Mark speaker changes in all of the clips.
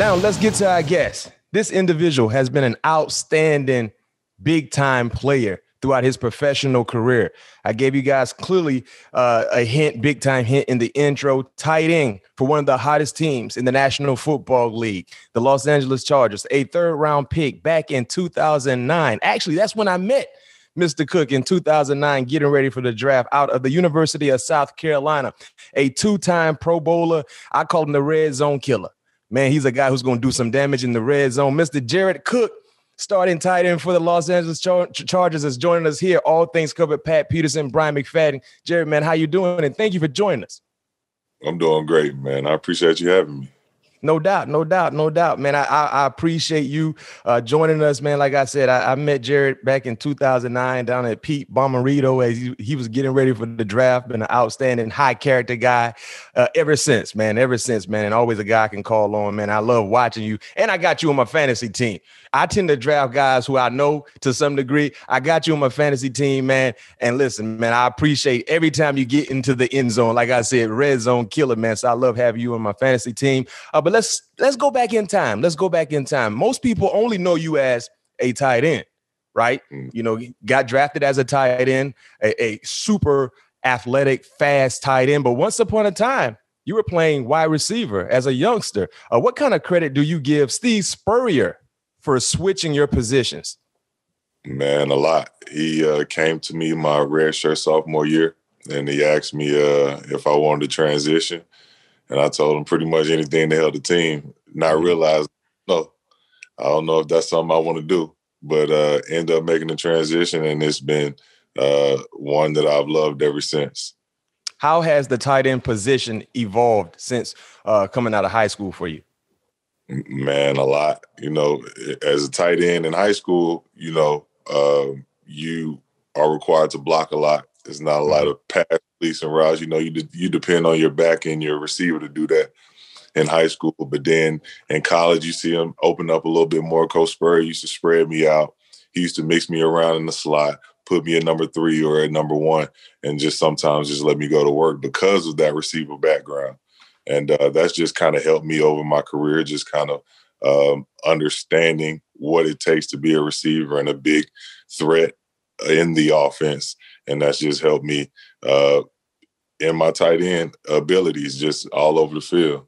Speaker 1: Now let's get to our guest. This individual has been an outstanding big-time player throughout his professional career. I gave you guys clearly a hint, big-time hint in the intro. Tight end for one of the hottest teams in the National Football League, the Los Angeles Chargers, a third-round pick back in 2009. Actually, that's when I met Mr. Cook in 2009, getting ready for the draft out of the University of South Carolina, a two-time Pro Bowler. I call him the red zone killer. Man, he's a guy who's going to do some damage in the red zone. Mr. Jared Cook, starting tight end for the Los Angeles Chargers, is joining us here. All things covered. Pat Peterson, Brian McFadden. Jared, man, how you doing? And thank you for joining us.
Speaker 2: I'm doing great, man. I appreciate you having me.
Speaker 1: No doubt, man. I appreciate you joining us, man. Like I said, I met Jared back in 2009 down at Pete Bomarito as he was getting ready for the draft. Been an outstanding, high character guy ever since, man. And always a guy I can call on, man. I love watching you, and I got you on my fantasy team. I tend to draft guys who I know to some degree. I got you on my fantasy team, man. And listen, man, I appreciate every time you get into the end zone. Like I said, red zone killer, man. So I love having you on my fantasy team. But let's go back in time. Most people only know you as a tight end, right? You know, got drafted as a tight end, a super athletic, fast tight end. But once upon a time, you were playing wide receiver as a youngster. What kind of credit do you give Steve Spurrier for switching your positions?
Speaker 2: Man, a lot. He came to me my redshirt sophomore year, and he asked me if I wanted to transition. And I told him pretty much anything to help the team. Not realizing, no, I don't know if that's something I want to do, but end up making the transition, and it's been one that I've loved ever since.
Speaker 1: How has the tight end position evolved since coming out of high school for you?
Speaker 2: Man, a lot. You know, as a tight end in high school, you know, you are required to block a lot. There's not a lot of pass, release, and routes. You know, you depend on your back and your receiver to do that in high school. But then in college, you see him open up a little bit more. Coach Spurrier used to spread me out. He used to mix me around in the slot, put me at number 3 or at number 1, and just sometimes just let me go to work because of that receiver background. And that's just kind of helped me over my career, just kind of understanding what it takes to be a receiver and a big threat in the offense. And that's just helped me in my tight end abilities just all over the field.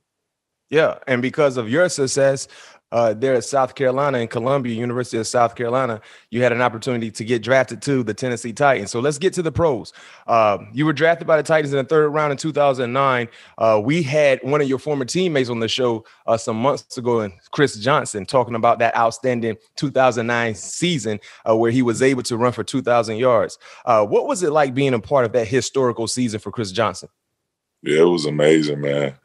Speaker 1: Yeah, and because of your success there at South Carolina and Columbia, University of South Carolina, you had an opportunity to get drafted to the Tennessee Titans. So let's get to the pros. You were drafted by the Titans in the third round in 2009. We had one of your former teammates on the show some months ago, and Chris Johnson, talking about that outstanding 2009 season where he was able to run for 2,000 yards. What was it like being a part of that historical season for Chris Johnson?
Speaker 2: Yeah, it was amazing, man.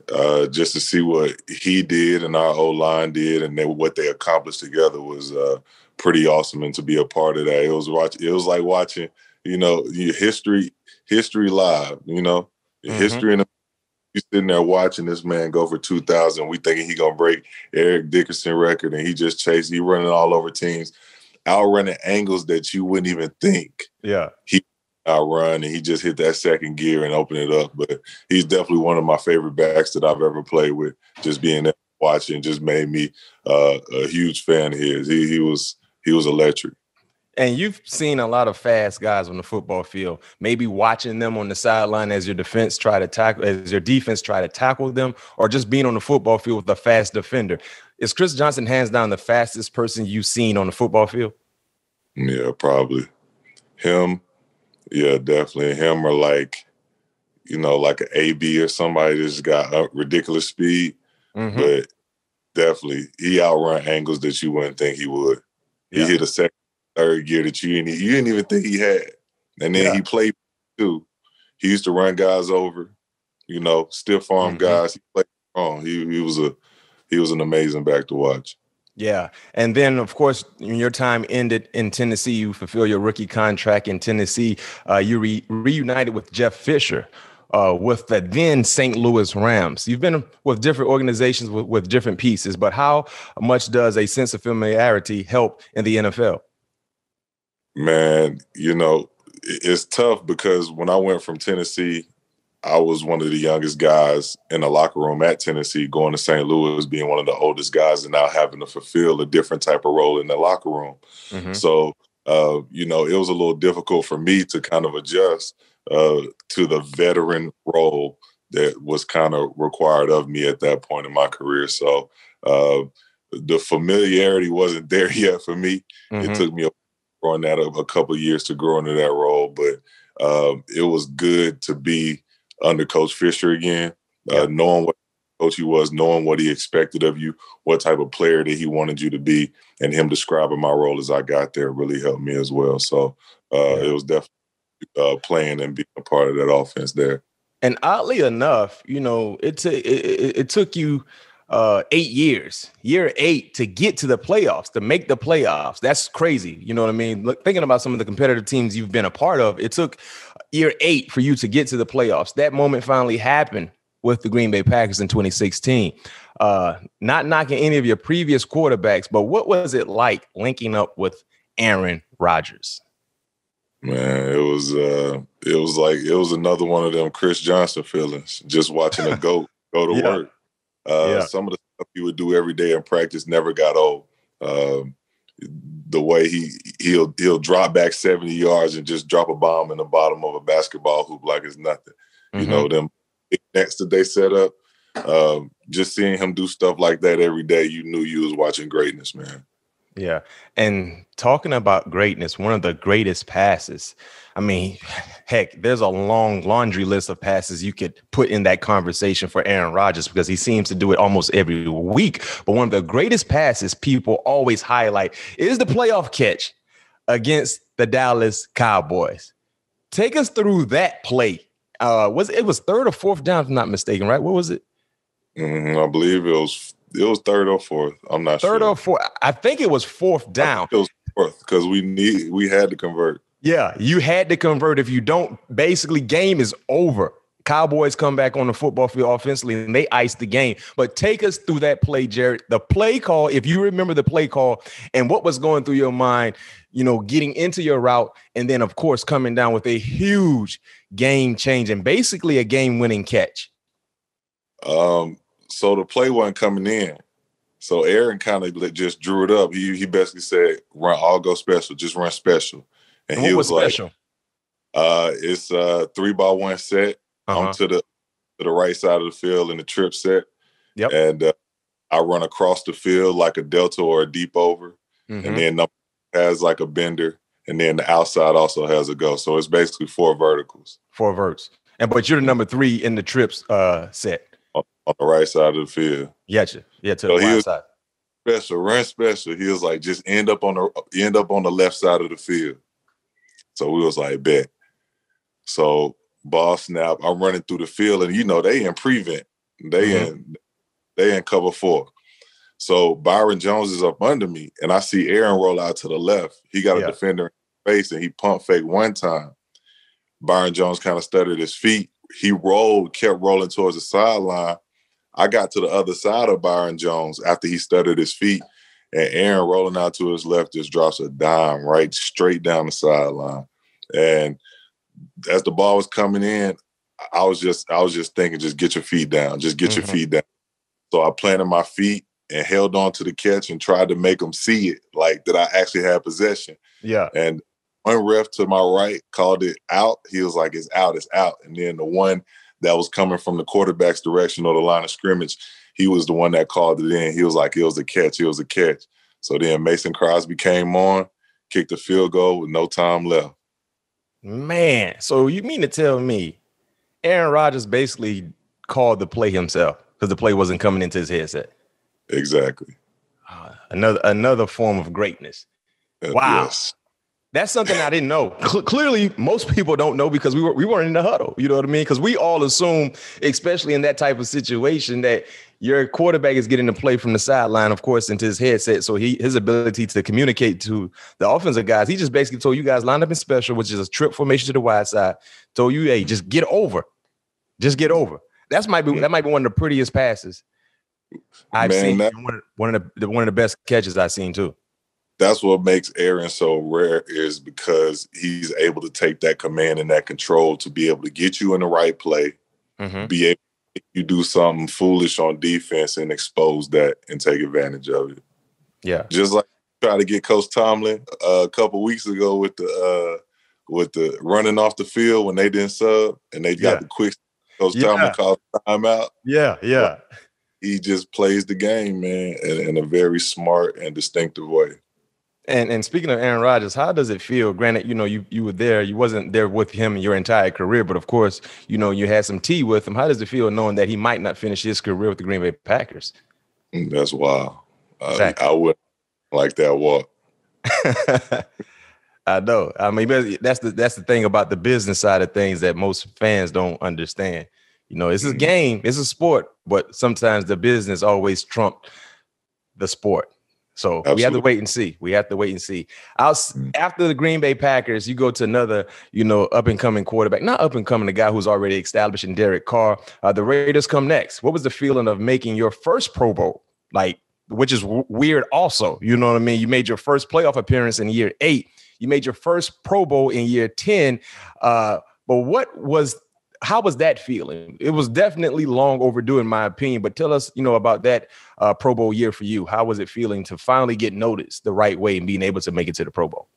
Speaker 2: Just to see what he did and our O-line did, and what they accomplished together was pretty awesome. And to be a part of that, it was like watching, you know, history live. You know, history, and you sitting there watching this man go for 2,000. We thinking he gonna break Eric Dickerson record, and he just chased. He running all over teams, outrunning angles that you wouldn't even think.
Speaker 1: Yeah,
Speaker 2: he outrun, and he just hit that second gear and opened it up. But he's definitely one of my favorite backs that I've ever played with. Just being there watching just made me a huge fan of his. He was electric.
Speaker 1: And you've seen a lot of fast guys on the football field, maybe watching them on the sideline as your defense try to tackle them, or just being on the football field with a fast defender. Is Chris Johnson hands down the fastest person you've seen on the football field?
Speaker 2: Yeah, probably. Him. Yeah, definitely. Him, or like, you know, like an AB or somebody that's got ridiculous speed. But definitely, he outrun angles that you wouldn't think he would. Yeah. He hit a second, third gear that you didn't even think he had. And then he played too. He used to run guys over, you know, stiff arm guys. He played strong. He was an amazing back to watch.
Speaker 1: Yeah. And then, of course, when your time ended in Tennessee, you fulfill your rookie contract in Tennessee. You reunited with Jeff Fisher with the then St. Louis Rams. You've been with different organizations with different pieces, but how much does a sense of familiarity help in the NFL?
Speaker 2: Man, you know, it's tough because when I went from Tennessee I was one of the youngest guys in the locker room at Tennessee, going to St. Louis, being one of the oldest guys, and now having to fulfill a different type of role in the locker room.
Speaker 1: Mm-hmm.
Speaker 2: So, it was a little difficult for me to kind of adjust to the veteran role that was kind of required of me at that point in my career. So the familiarity wasn't there yet for me.
Speaker 1: Mm-hmm.
Speaker 2: It took me a couple of years to grow into that role, but it was good to be under Coach Fisher again, knowing what coach he was, knowing what he expected of you, what type of player that he wanted you to be, and him describing my role as I got there really helped me as well. So it was definitely playing and being a part of that offense there.
Speaker 1: And oddly enough, it took you 8 years, year 8 to get to the playoffs, to make the playoffs. That's crazy. You know what I mean? Look, thinking about some of the competitive teams you've been a part of, it took year 8 for you to get to the playoffs. That moment finally happened with the Green Bay Packers in 2016. Not knocking any of your previous quarterbacks, but what was it like linking up with Aaron Rodgers?
Speaker 2: Man, it was another one of them Chris Johnson feelings, just watching a goat go to work. Some of the stuff he would do every day in practice never got old. The way he'll drop back 70 yards and just drop a bomb in the bottom of a basketball hoop like it's nothing.
Speaker 1: Mm-hmm.
Speaker 2: Them nets that they set up, just seeing him do stuff like that every day, you knew you was watching greatness, man.
Speaker 1: Yeah. And talking about greatness, one of the greatest passes, I mean, heck, there's a long laundry list of passes you could put in that conversation for Aaron Rodgers because he seems to do it almost every week. But one of the greatest passes people always highlight is the playoff catch against the Dallas Cowboys. Take us through that play. It was third or fourth down, if I'm not mistaken, right? What was it?
Speaker 2: I believe it was third or fourth. I'm not sure.
Speaker 1: Third or fourth. I think it was fourth down.
Speaker 2: It was fourth because we had to convert.
Speaker 1: Yeah, you had to convert. If you don't, basically game is over. Cowboys come back on the football field offensively and they ice the game. But take us through that play, Jared. The play call, if you remember the play call and what was going through your mind, getting into your route and then, of course, coming down with a huge game change and basically a game-winning catch.
Speaker 2: So the play wasn't coming in. So Aaron kind of just drew it up. He basically said, I'll go special, just run special. And
Speaker 1: what
Speaker 2: he was like,
Speaker 1: special?
Speaker 2: It's a 3-by-1 set. I'm to the right side of the field in the trip set.
Speaker 1: Yep.
Speaker 2: And I run across the field like a delta or a deep over.
Speaker 1: Mm-hmm.
Speaker 2: And then number has like a bender. And then the outside also has a go. So it's basically 4 verticals.
Speaker 1: 4 verts. But you're the number 3 in the trips set.
Speaker 2: On the right side of the field.
Speaker 1: Gotcha. Yeah, to the right side.
Speaker 2: Run special. He was like, just end up on the left side of the field. So we was like, bet. So ball snap, I'm running through the field, and they in prevent. They in cover 4. So Byron Jones is up under me, and I see Aaron roll out to the left. He got a defender in his face, and he pump fake one time. Byron Jones kind of stuttered his feet. He kept rolling towards the sideline. I got to the other side of Byron Jones after he stuttered his feet, and Aaron rolling out to his left just drops a dime right straight down the sideline. And as the ball was coming in, I was just thinking, just get your feet down, just get your feet down. So I planted my feet and held on to the catch and tried to make them see it, like that I actually had possession.
Speaker 1: Yeah.
Speaker 2: And one ref to my right called it out. He was like, it's out. And then the one that was coming from the quarterback's direction or the line of scrimmage, he was the one that called it in. He was like, it was a catch. So then Mason Crosby came on, kicked the field goal with no time left.
Speaker 1: Man, so you mean to tell me Aaron Rodgers basically called the play himself because the play wasn't coming into his headset?
Speaker 2: Exactly.
Speaker 1: Another form of greatness. Wow.
Speaker 2: Yes.
Speaker 1: That's something I didn't know. Clearly, most people don't know because we weren't in the huddle. You know what I mean? Because we all assume, especially in that type of situation, that your quarterback is getting the play from the sideline, of course, into his headset. So his ability to communicate to the offensive guys, he just basically told you guys line up in special, which is a trip formation to the wide side. Told you, hey, just get over. Just get over. That might be one of the prettiest passes I've seen. One of the best catches I've seen too.
Speaker 2: That's what makes Aaron so rare, is because he's able to take that command and that control to be able to get you in the right play, be able to you do something foolish on defense and expose that and take advantage of it.
Speaker 1: Yeah.
Speaker 2: Just like try to get Coach Tomlin a couple weeks ago with the running off the field when they didn't sub and they got the quick. Coach Tomlin called timeout.
Speaker 1: Yeah.
Speaker 2: But he just plays the game, man, in a very smart and distinctive way.
Speaker 1: And speaking of Aaron Rodgers, how does it feel? Granted, you were there. You wasn't there with him your entire career, but of course, you had some tea with him. How does it feel knowing that he might not finish his career with the Green Bay Packers?
Speaker 2: That's wild.
Speaker 1: Exactly.
Speaker 2: I wouldn't like that walk.
Speaker 1: I know. I mean, that's the thing about the business side of things that most fans don't understand. It's a game, it's a sport, but sometimes the business always trumps the sport. So Absolutely. We have to wait and see. After the Green Bay Packers, you go to another, up and coming quarterback, not up and coming, the guy who's already established in Derek Carr. The Raiders come next. What was the feeling of making your first Pro Bowl? Which is weird also. You know what I mean? You made your first playoff appearance in year 8. You made your first Pro Bowl in year 10. But how was that feeling? It was definitely long overdue in my opinion, but tell us, about that Pro Bowl year for you. How was it feeling to finally get noticed the right way and being able to make it to the Pro Bowl?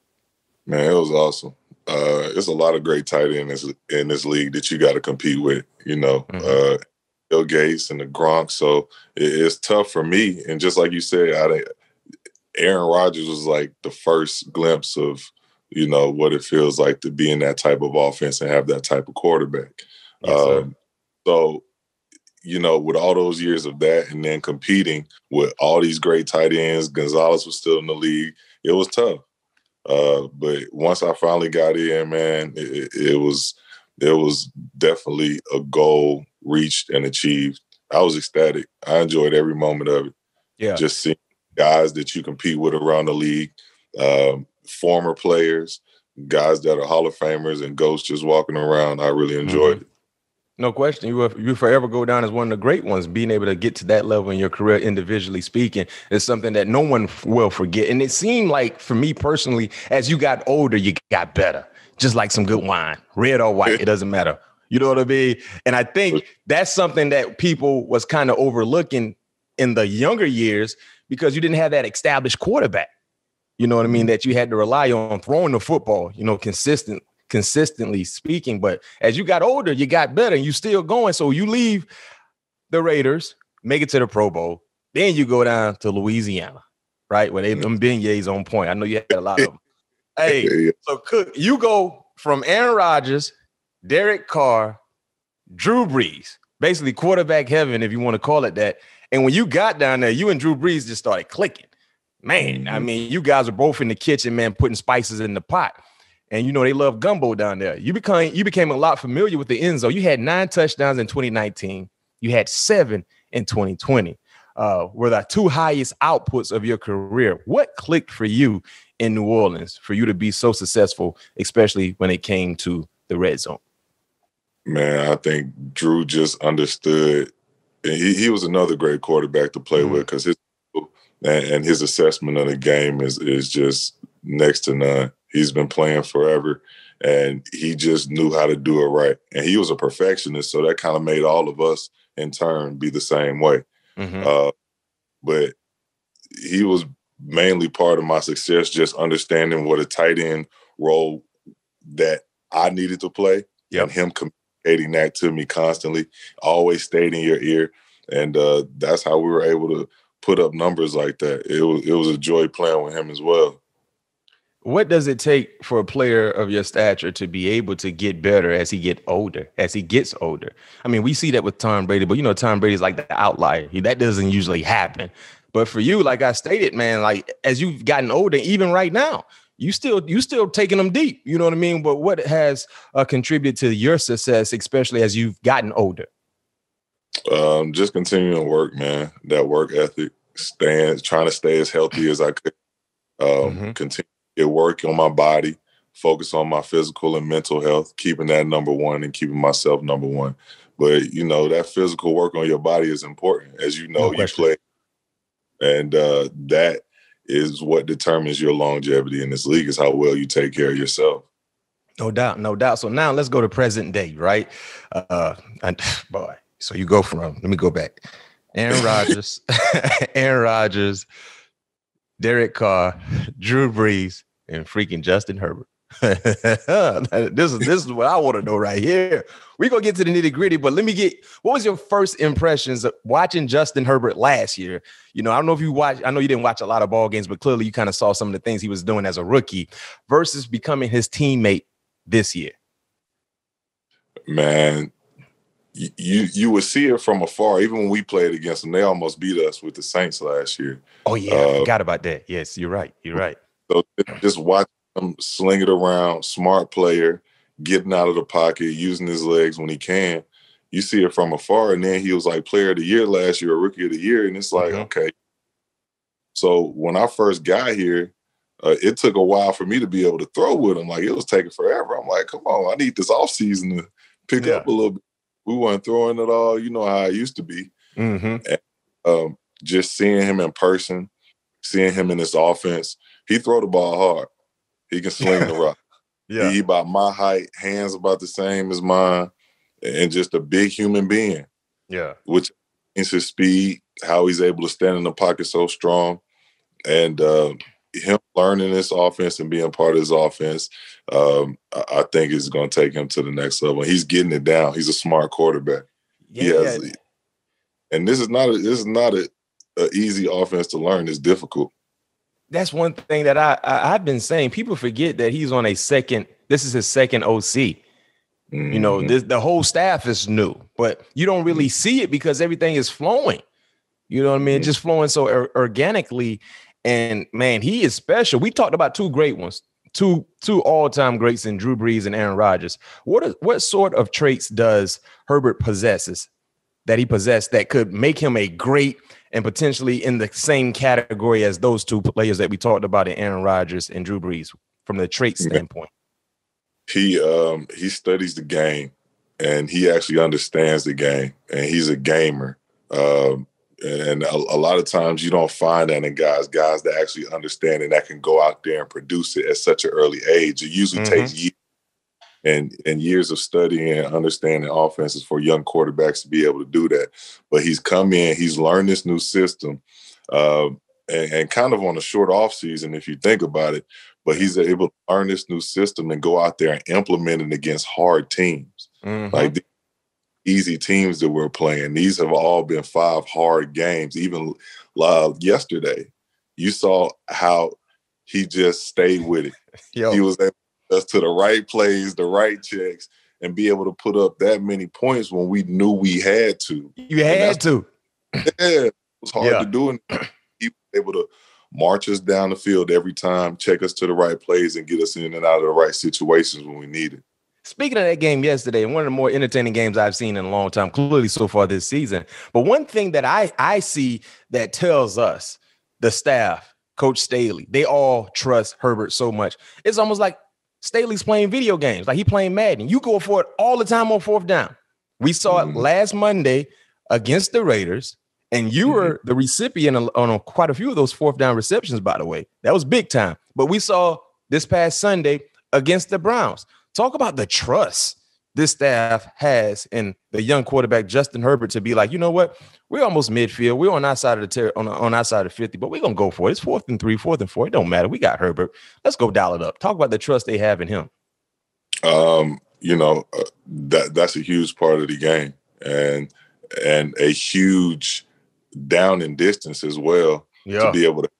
Speaker 2: Man, it was awesome. There's a lot of great tight ends in this league that you got to compete with, Bill Gates and the Gronk. So it's tough for me. And just like you said, Aaron Rodgers was like the first glimpse of, what it feels like to be in that type of offense and have that type of quarterback.
Speaker 1: Yes,
Speaker 2: so, with all those years of that and then competing with all these great tight ends, Gonzalez was still in the league. It was tough. But once I finally got in, man, it was definitely a goal reached and achieved. I was ecstatic. I enjoyed every moment of it.
Speaker 1: Yeah.
Speaker 2: Just seeing guys that you compete with around the league, former players, guys that are Hall of Famers and ghosts just walking around. I really enjoyed it.
Speaker 1: No question. You forever go down as one of the great ones. Being able to get to that level in your career, individually speaking, is something that no one will forget. And it seemed like, for me personally, as you got older, you got better. Just like some good wine, red or white, it doesn't matter. You know what I mean? And I think that's something that people was kind of overlooking in the younger years because you didn't have that established quarterback. You know what I mean? That you had to rely on throwing the football, consistently speaking. But as you got older, you got better and you still going. So you leave the Raiders, make it to the Pro Bowl. Then you go down to Louisiana, right? Where them beignets on point. I know you had a lot of them. Hey, so Cook, you go from Aaron Rodgers, Derek Carr, Drew Brees, basically quarterback heaven, if you want to call it that. And when you got down there, you and Drew Brees just started clicking. Man, I mean, you guys are both in the kitchen, man, putting spices in the pot. And, they love gumbo down there. You became a lot familiar with the end zone. You had 9 touchdowns in 2019. You had 7 in 2020. Were the 2 highest outputs of your career. What clicked for you in New Orleans for you to be so successful, especially when it came to the red zone?
Speaker 2: Man, I think Drew just understood. He was another great quarterback to play with because his assessment of the game is just next to none. He's been playing forever, and he just knew how to do it right. And he was a perfectionist, so that kind of made all of us in turn be the same way. But he was mainly part of my success, just understanding what a tight end role that I needed to play, and him communicating that to me constantly, always stayed in your ear. And that's how we were able to put up numbers like that. It was a joy playing with him as well.
Speaker 1: What does it take for a player of your stature to be able to get better as he gets older? I mean, we see that with Tom Brady, but Tom Brady's like the outlier. That doesn't usually happen. But for you, like I stated, man, like as you've gotten older, even right now, you still taking them deep. You know what I mean? But what has contributed to your success, especially as you've gotten older?
Speaker 2: Just continuing to work, man. That work ethic, trying to stay as healthy as I could. Continue to work on my body, focus on my physical and mental health, keeping that number one and keeping myself number one. But, that physical work on your body is important. As you know, you play. And that is what determines your longevity in this league, is how well you take care of yourself.
Speaker 1: No doubt, no doubt. So now let's go to present day, right? And boy, so you go from, let me go back. Aaron Rodgers, Aaron Rodgers, Derek Carr, Drew Brees, and freaking Justin Herbert. This is what I want to know right here. We're gonna get to the nitty-gritty, but let me get, what was your first impressions of watching Justin Herbert last year? You know, I don't know if you watched, I know you didn't watch a lot of ball games, but clearly you kind of saw some of the things he was doing as a rookie versus becoming his teammate this year.
Speaker 2: Man, you would see it from afar. Even when we played against them, they almost beat us with the Saints last year.
Speaker 1: Oh yeah, I forgot about that. Yes, you're right. You're right.
Speaker 2: So just watch him sling it around, smart player, getting out of the pocket, using his legs when he can. You see it from afar, and then he was like player of the year last year, or rookie of the year, and it's like, okay. So when I first got here, it took a while for me to be able to throw with him. Like, it was taking forever. I'm like, come on, I need this offseason to pick up a little bit. We weren't throwing it all, you know how I used to be. And, just seeing him in person, seeing him in this offense, he throw the ball hard. He can sling the rock. He about my height, hands about the same as mine, and just a big human being. Which is his speed, how he's able to stand in the pocket so strong. And him learning this offense and being part of his offense, I think is going to take him to the next level. He's getting it down. He's a smart quarterback. And this is not an easy offense to learn. It's difficult.
Speaker 1: That's one thing that I've been saying. People forget that he's on this is his second OC. You know, the whole staff is new, but you don't really see it because everything is flowing. You know what I mean? Just flowing so organically. And man, he is special. We talked about two great ones, two all-time greats in Drew Brees and Aaron Rodgers. What sort of traits does Herbert possesses that he possessed that could make him a great and potentially in the same category as those two players that we talked about in Aaron Rodgers and Drew Brees from the trait standpoint?
Speaker 2: He studies the game, and he actually understands the game, and he's a gamer. And a lot of times you don't find that in guys that actually understand and that can go out there and produce it at such an early age. It usually takes years and years of studying and understanding offenses for young quarterbacks to be able to do that. But he's come in, he's learned this new system, and kind of on a short off season, if you think about it, but he's able to learn this new system and go out there and implement it against hard teams. Like the easy teams that we're playing. These have all been 5 hard games. Even yesterday, you saw how he just stayed with it. He was able to us to the right plays, the right checks, and be able to put up that many points when we knew we had to.
Speaker 1: You had to.
Speaker 2: Yeah, it was hard to do. And he was able to march us down the field every time, check us to the right plays, and get us in and out of the right situations when we need it.
Speaker 1: Speaking of that game yesterday, one of the more entertaining games I've seen in a long time, clearly so far this season. But one thing that I see that tells us, the staff, Coach Staley, they all trust Herbert so much. It's almost like Staley's playing video games, like he playing Madden. You go for it all the time on 4th down. We saw it last Monday against the Raiders, and you were the recipient on quite a few of those 4th down receptions, by the way. That was big time. But we saw this past Sunday against the Browns. Talk about the trust this staff has in the young quarterback, Justin Herbert, to be like, you know what? We're almost midfield. We're on our side of the on our side of 50, but we're going to go for it. It's 4th and 3, 4th and 4. It don't matter. We got Herbert. Let's go dial it up. Talk about the trust they have in him.
Speaker 2: You know, that's a huge part of the game, and a huge down in distance as well to be able to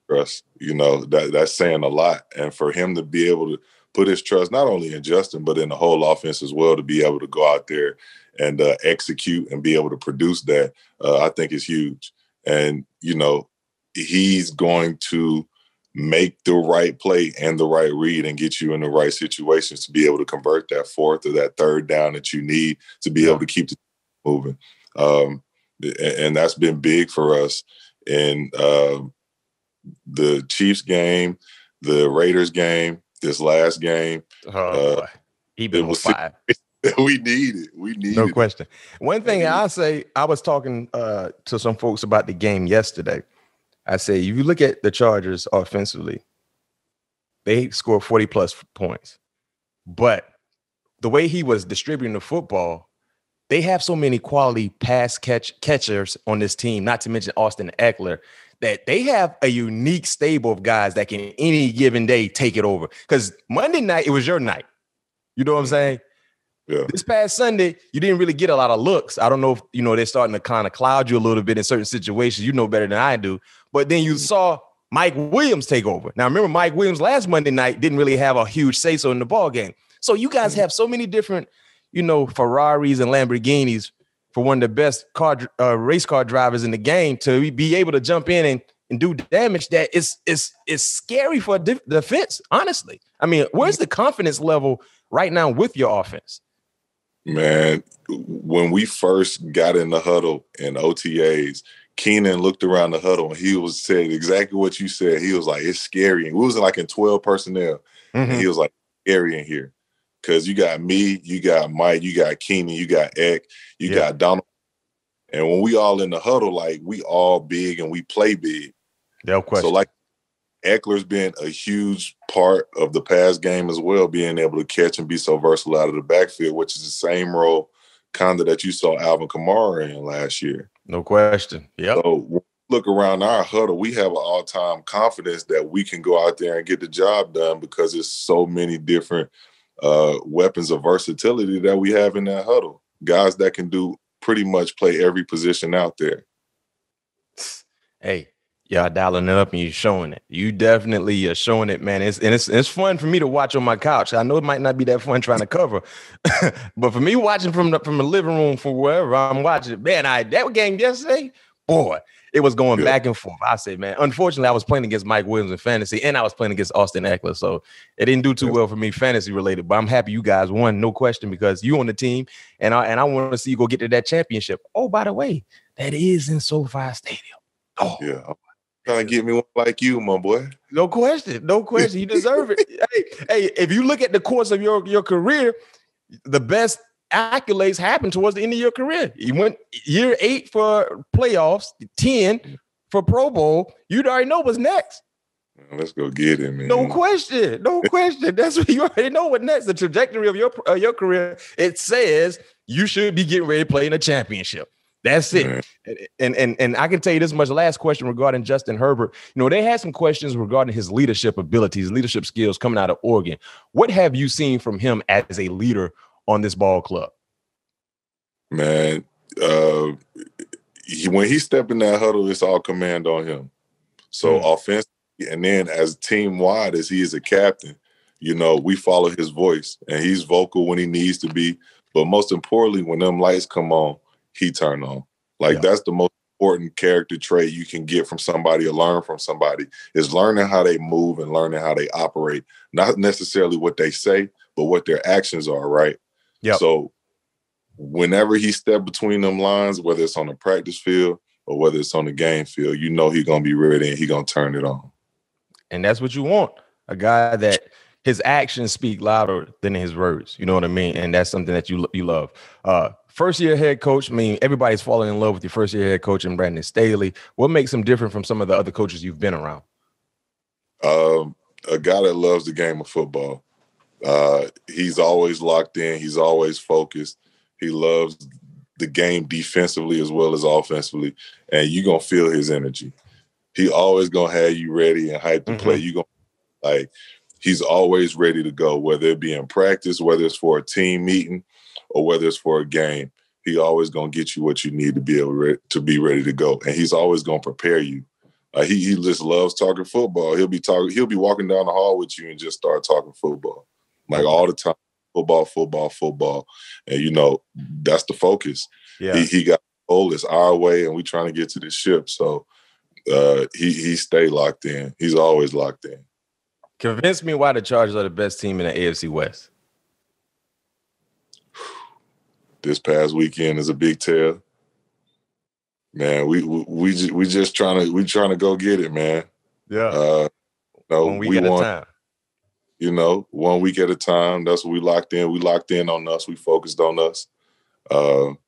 Speaker 2: trust. You know, that's saying a lot. And for him to be able to put his trust not only in Justin, but in the whole offense as well, to be able to go out there and execute and be able to produce that, I think is huge. And, you know, he's going to make the right play and the right read and get you in the right situations to be able to convert that 4th or that 3rd down that you need to be able to keep the moving. And that's been big for us in the Chiefs game, the Raiders game, this last game.
Speaker 1: He been on fire.
Speaker 2: We need it.
Speaker 1: No question. One thing I'll say, I was talking to some folks about the game yesterday. I say, if you look at the Chargers offensively, they score 40 plus points. but the way he was distributing the football, they have so many quality catchers on this team, not to mention Austin Eckler, that they have a unique stable of guys that can any given day take it over. Because Monday night, it was your night. You know what I'm saying?
Speaker 2: Yeah.
Speaker 1: This past Sunday, you didn't really get a lot of looks. I don't know if, they're starting to kind of cloud you a little bit in certain situations. You know better than I do. But then you saw Mike Williams take over. Now, remember, Mike Williams last Monday night didn't really have a huge say-so in the ball game. So you guys have so many different, Ferraris and Lamborghinis for one of the best race car drivers in the game to be able to jump in and do damage that it's scary for defense, honestly. I mean, where's the confidence level right now with your offense?
Speaker 2: Man, when we first got in the huddle in OTAs, Keenan looked around the huddle and he said exactly what you said. He was like, it's scary. And we was like in 12 personnel. And he was like, scary in here. Because you got me, you got Mike, you got Keenan, you got Eck, you got Donald. And when we all in the huddle, like, we all big and we play big.
Speaker 1: No question.
Speaker 2: So, like, Eckler's been a huge part of the pass game as well, being able to catch and be so versatile out of the backfield, which is the same role kind of that you saw Alvin Kamara in last year.
Speaker 1: No question. Yeah.
Speaker 2: So when we look around our huddle, we have an all-time confidence that we can go out there and get the job done because there's so many different weapons of versatility that we have in that huddle. Guys that can do pretty much play every position out there.
Speaker 1: Hey, y'all dialing it up and you're showing it. You definitely are showing it, man. It's fun for me to watch on my couch. I know it might not be that fun trying to cover, but for me watching from the living room, from wherever I'm watching, man, that game yesterday, boy, it was going back and forth. I say, man, unfortunately, I was playing against Mike Williams in fantasy, and I was playing against Austin Eckler, so it didn't do too well for me fantasy related. But I'm happy you guys won, no question, because you on the team, and I want to see you go get to that championship. Oh, by the way, that is in SoFi Stadium. Oh,
Speaker 2: yeah. Trying to get me one like you, my boy.
Speaker 1: No question. You deserve it. hey, if you look at the course of your career, the best accolades happened towards the end of your career. You went year 8 for playoffs, 10 for Pro Bowl. You'd already know what's next.
Speaker 2: Let's go get it, man.
Speaker 1: No question. That's what you already know what next. The trajectory of your career, it says you should be getting ready to play in a championship. That's it. And I can tell you this much. Last question regarding Justin Herbert. They had some questions regarding his leadership abilities, leadership skills coming out of Oregon. What have you seen from him as a leader on this ball club?
Speaker 2: Man, when he stepped in that huddle, it's all command on him. So offensively, and then as team-wide, as he is a captain, we follow his voice. And he's vocal when he needs to be. But most importantly, when them lights come on, he turned on. That's the most important character trait you can get from somebody or learn from somebody, is learning how they move and learning how they operate. Not necessarily what they say, but what their actions are, right?
Speaker 1: Yeah.
Speaker 2: So whenever he stepped between them lines, whether it's on the practice field or whether it's on the game field, he's going to be ready and he's going to turn it on. And
Speaker 1: that's what you want. A guy that his actions speak louder than his words. You know what I mean? And that's something that you love. First-year head coach, everybody's falling in love with your first-year head coach and Brandon Staley. What makes him different from some of the other coaches you've been around?
Speaker 2: A guy that loves the game of football. He's always locked in. He's always focused. He loves the game defensively as well as offensively, and you're going to feel his energy. He always going to have you ready and hyped to play. He's always ready to go, whether it be in practice, whether it's for a team meeting, or whether it's for a game. He always going to get you what you need to be able to be ready to go. And he's always going to prepare you. He just loves talking football. He'll be walking down the hall with you and just start talking football. All the time. Football. And, that's the focus.
Speaker 1: Yeah.
Speaker 2: He got the goal. It's our way, and we trying to get to the ship. So he stayed locked in. He's always locked in.
Speaker 1: Convince me why the Chargers are the best team in the AFC West.
Speaker 2: This past weekend is a big tell. Man, we just trying to go get it, man.
Speaker 1: Yeah. 1 week at a time.
Speaker 2: 1 week at a time. That's what we locked in. We locked in on us. We focused on us. And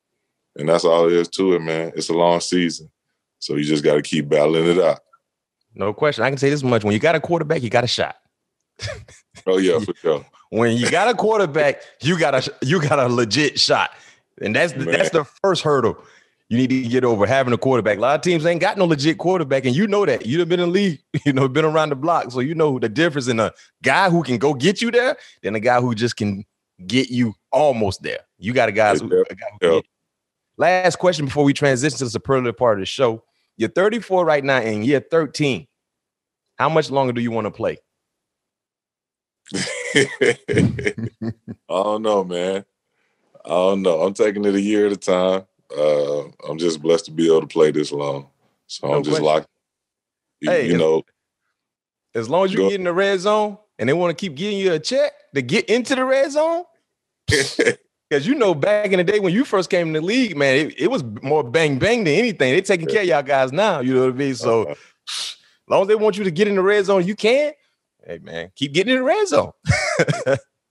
Speaker 2: that's all there is to it, man. It's a long season. So you just got to keep battling it out.
Speaker 1: No question. I can say this much. When you got a quarterback, you got a shot.
Speaker 2: Oh, yeah, for sure.
Speaker 1: When you got a quarterback, you got a legit shot. And that's the first hurdle you need to get over, having a quarterback. A lot of teams ain't got no legit quarterback, and you know that. You've been in the league, been around the block, so you know the difference in a guy who can go get you there than a guy who just can get you almost there. You got a guy who can get you. Last question before we transition to the superlative part of the show. You're 34 right now, and year 13. How much longer do you want to play?
Speaker 2: I don't know, man. I don't know. I'm taking it a year at a time. I'm just blessed to be able to play this long. So I'm just locked.
Speaker 1: As long as you get in the red zone and they want to keep giving you a check to get into the red zone. Because back in the day when you first came in the league, man, it was more bang bang than anything. They taking care of y'all guys now. You know what I mean? So as long as they want you to get in the red zone, you can. Hey, man, keep getting in the red zone.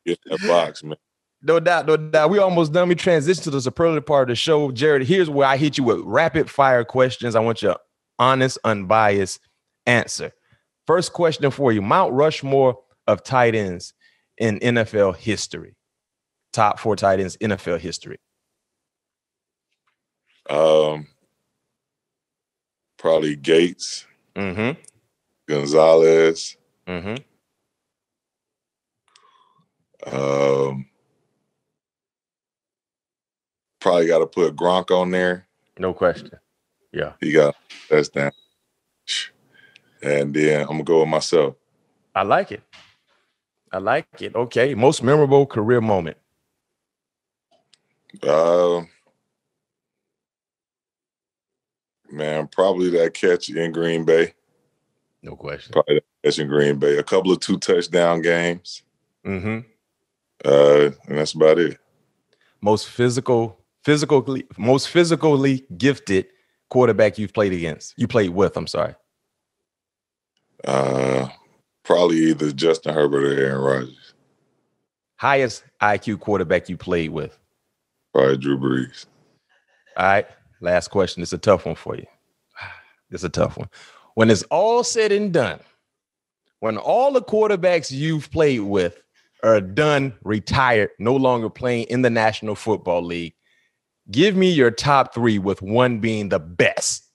Speaker 2: Get that box, man.
Speaker 1: No doubt, no doubt. We almost done. We transition to the superlative part of the show. Jared, here's where I hit you with rapid fire questions. I want your honest, unbiased answer. First question for you. Mount Rushmore of tight ends in NFL history. Top 4 tight ends NFL history.
Speaker 2: Probably Gates.
Speaker 1: Mm-hmm.
Speaker 2: Gonzalez.
Speaker 1: Mm-hmm.
Speaker 2: Probably got to put Gronk on there.
Speaker 1: No question. Yeah.
Speaker 2: He got that's down. And then I'm going to go with myself.
Speaker 1: I like it. Okay. Most memorable career moment.
Speaker 2: Man, probably that catch in Green Bay.
Speaker 1: No question.
Speaker 2: Probably that catch in Green Bay. A couple of 2 touchdown games.
Speaker 1: Mm-hmm.
Speaker 2: And that's about it.
Speaker 1: Most physically gifted quarterback you've played against. You played with, I'm sorry.
Speaker 2: Probably either Justin Herbert or Aaron Rodgers.
Speaker 1: Highest IQ quarterback you played with?
Speaker 2: Probably Drew Brees.
Speaker 1: All right. Last question. It's a tough one for you. It's a tough one. When it's all said and done, when all the quarterbacks you've played with are done, retired, no longer playing in the National Football League, give me your top 3 with one being the best.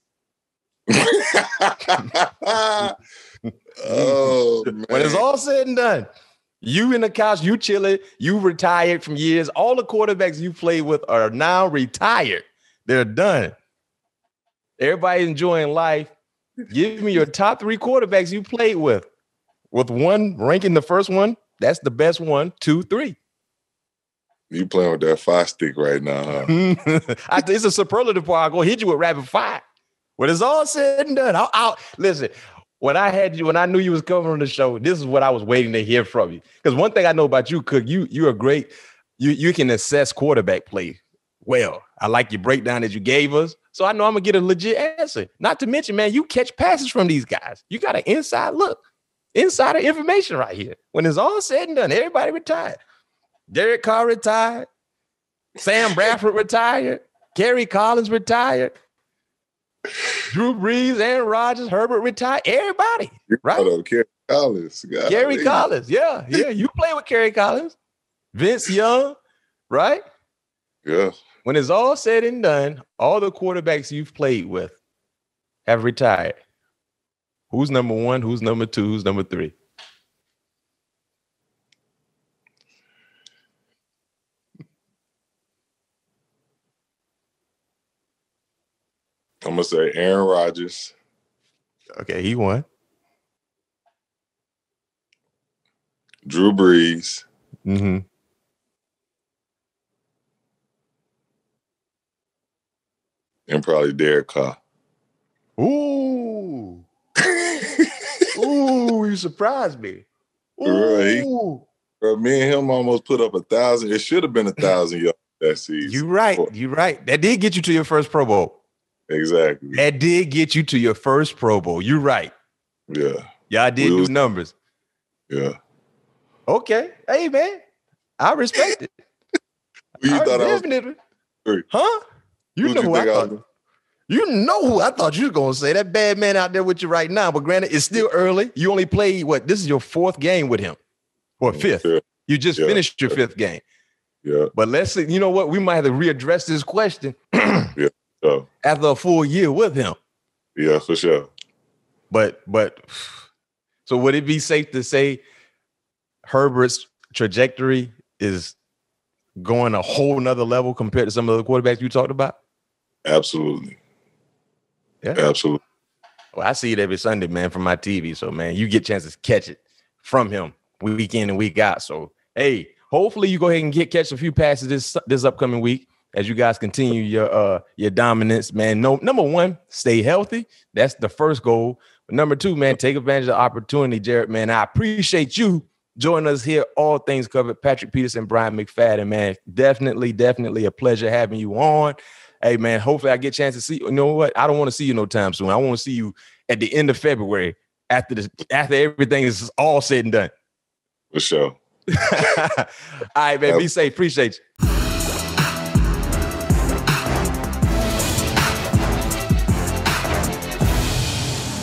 Speaker 2: Oh, man.
Speaker 1: When it's all said and done, you in the couch, you chilling, you retired from years. All the quarterbacks you played with are now retired. They're done. Everybody's enjoying life. Give me your top 3 quarterbacks you played with one ranking the first one. That's the best one, 2, 3.
Speaker 2: You playing with that 5 stick right now, huh?
Speaker 1: It's a superlative part. I'm going to hit you with rapid fire. When it's all said and done, I'll listen. When I knew you was coming on the show, this is what I was waiting to hear from you. Because one thing I know about you, Cook, you're a great, you can assess quarterback play well. I like your breakdown that you gave us. So I know I'm going to get a legit answer. Not to mention, man, you catch passes from these guys. You got an inside look, insider information right here. When it's all said and done, everybody retired. Derek Carr retired. Sam Bradford retired. Kerry Collins retired. Drew Brees, Aaron Rodgers, Herbert retired. Everybody, right?
Speaker 2: Kerry Collins.
Speaker 1: Kerry Collins, yeah. You play with Kerry Collins. Vince Young, right?
Speaker 2: Yeah.
Speaker 1: When it's all said and done, all the quarterbacks you've played with have retired. Who's number 1? Who's number 2? Who's number 3?
Speaker 2: I'm going to say Aaron Rodgers.
Speaker 1: Okay, he won.
Speaker 2: Drew Brees.
Speaker 1: Mm-hmm.
Speaker 2: And probably Derek Carr.
Speaker 1: Ooh. Ooh, you surprised me. Ooh.
Speaker 2: Right. Me and him almost put up 1,000. It should have been 1,000 yards that season.
Speaker 1: You're right. That did get you to your first Pro Bowl.
Speaker 2: Exactly.
Speaker 1: That did get you to your first Pro Bowl. You're right.
Speaker 2: Yeah.
Speaker 1: Y'all did do numbers.
Speaker 2: Yeah.
Speaker 1: Okay. Hey, man. I respect it.
Speaker 2: Who you thought
Speaker 1: definitely. Huh? You know who I thought. You know who I thought you were going to say. That bad man out there with you right now. But granted, it's still early. You only played, this is your 4th game with him. Or 5th? You just finished your 5th game.
Speaker 2: Yeah.
Speaker 1: But let's see, you know what? We might have to readdress this question
Speaker 2: after
Speaker 1: a full year with him.
Speaker 2: Yeah, for sure.
Speaker 1: But so would it be safe to say Herbert's trajectory is going a whole nother level compared to some of the quarterbacks you talked about?
Speaker 2: Absolutely.
Speaker 1: Yeah.
Speaker 2: Absolutely.
Speaker 1: Well, I see it every Sunday, man, from my TV. So, man, you get chances to catch it from him week in and week out. So, hey, hopefully you go ahead and catch a few passes this upcoming week as you guys continue your dominance, man. No, number one, stay healthy. That's the first goal. But number two, man, take advantage of the opportunity, Jared, man. I appreciate you joining us here. All things covered. Patrick Peterson, Brian McFadden, man. Definitely a pleasure having you on. Hey, man, hopefully I get a chance to see you. You know what? I don't want to see you no time soon. I want to see you at the end of February after everything is all said and done.
Speaker 2: For sure.
Speaker 1: All right, man. Be safe. Appreciate you.